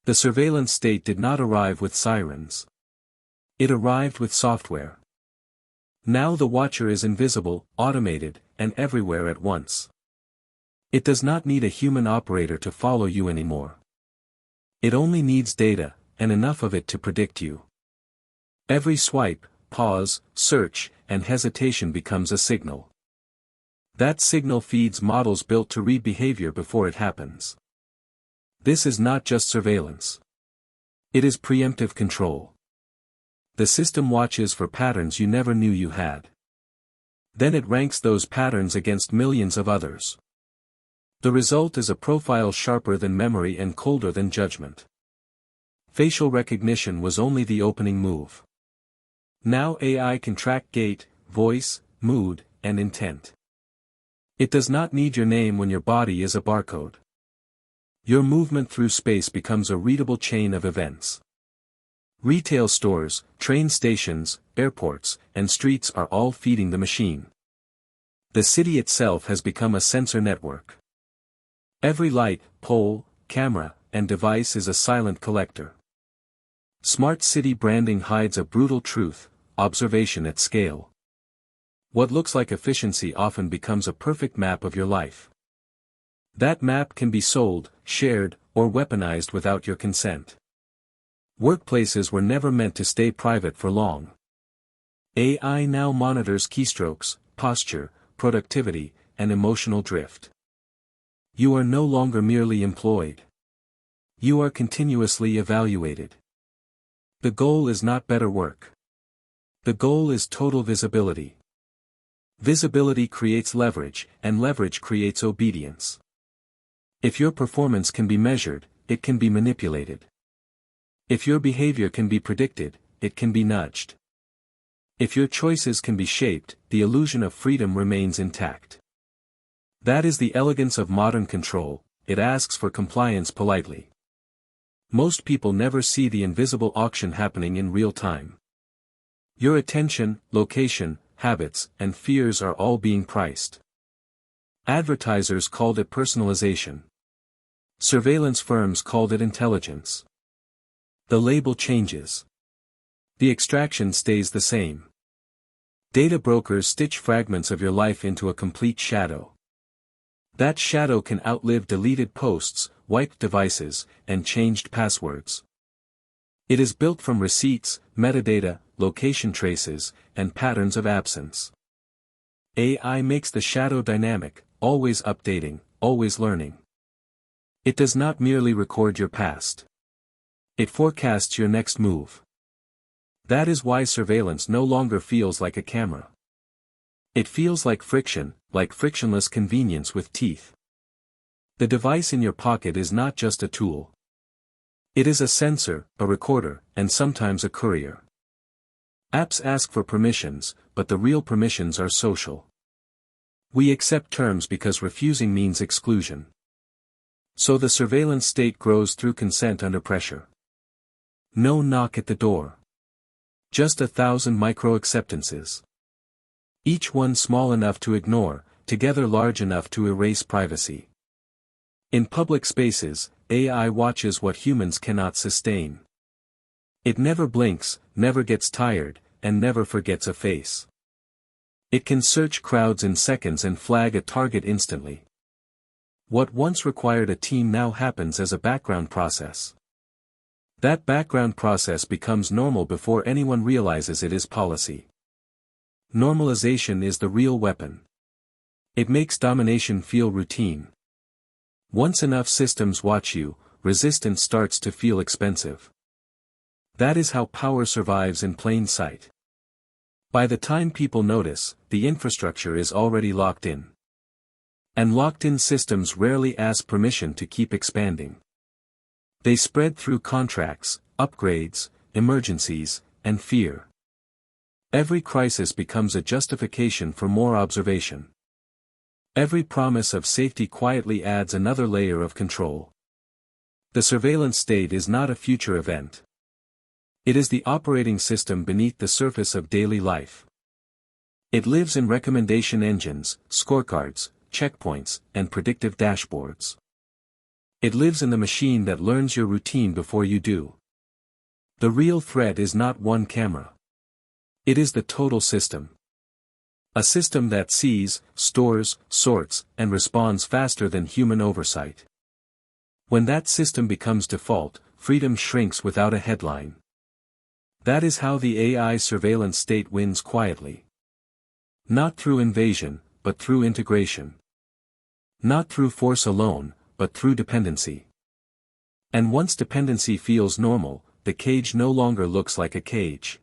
The surveillance state did not arrive with sirens. It arrived with software. Now the watcher is invisible, automated, and everywhere at once. It does not need a human operator to follow you anymore. It only needs data, and enough of it to predict you. Every swipe, pause, search, and hesitation becomes a signal. That signal feeds models built to read behavior before it happens. This is not just surveillance. It is preemptive control. The system watches for patterns you never knew you had. Then it ranks those patterns against millions of others. The result is a profile sharper than memory and colder than judgment. Facial recognition was only the opening move. Now AI can track gait, voice, mood, and intent. It does not need your name when your body is a barcode. Your movement through space becomes a readable chain of events. Retail stores, train stations, airports, and streets are all feeding the machine. The city itself has become a sensor network. Every light, pole, camera, and device is a silent collector. Smart city branding hides a brutal truth: observation at scale. What looks like efficiency often becomes a perfect map of your life. That map can be sold, shared, or weaponized without your consent. Workplaces were never meant to stay private for long. AI now monitors keystrokes, posture, productivity, and emotional drift. You are no longer merely employed. You are continuously evaluated. The goal is not better work. The goal is total visibility. Visibility creates leverage, and leverage creates obedience. If your performance can be measured, it can be manipulated. If your behavior can be predicted, it can be nudged. If your choices can be shaped, the illusion of freedom remains intact. That is the elegance of modern control. It asks for compliance politely. Most people never see the invisible auction happening in real time. Your attention, location, habits, and fears are all being priced. Advertisers called it personalization. Surveillance firms called it intelligence. The label changes. The extraction stays the same. Data brokers stitch fragments of your life into a complete shadow. That shadow can outlive deleted posts, wiped devices, and changed passwords. It is built from receipts, metadata, location traces, and patterns of absence. AI makes the shadow dynamic, always updating, always learning. It does not merely record your past. It forecasts your next move. That is why surveillance no longer feels like a camera. It feels like friction, like frictionless convenience with teeth. The device in your pocket is not just a tool. It is a sensor, a recorder, and sometimes a courier. Apps ask for permissions, but the real permissions are social. We accept terms because refusing means exclusion. So the surveillance state grows through consent under pressure. No knock at the door. Just 1,000 micro-acceptances. Each one small enough to ignore, together large enough to erase privacy. In public spaces, AI watches what humans cannot sustain. It never blinks, never gets tired, and never forgets a face. It can search crowds in seconds and flag a target instantly. What once required a team now happens as a background process. That background process becomes normal before anyone realizes it is policy. Normalization is the real weapon. It makes domination feel routine. Once enough systems watch you, resistance starts to feel expensive. That is how power survives in plain sight. By the time people notice, the infrastructure is already locked in. And locked-in systems rarely ask permission to keep expanding. They spread through contracts, upgrades, emergencies, and fear. Every crisis becomes a justification for more observation. Every promise of safety quietly adds another layer of control. The surveillance state is not a future event. It is the operating system beneath the surface of daily life. It lives in recommendation engines, scorecards, checkpoints, and predictive dashboards. It lives in the machine that learns your routine before you do. The real threat is not one camera. It is the total system. A system that sees, stores, sorts, and responds faster than human oversight. When that system becomes default, freedom shrinks without a headline. That is how the AI surveillance state wins quietly. Not through invasion, but through integration. Not through force alone, but through dependency. And once dependency feels normal, the cage no longer looks like a cage.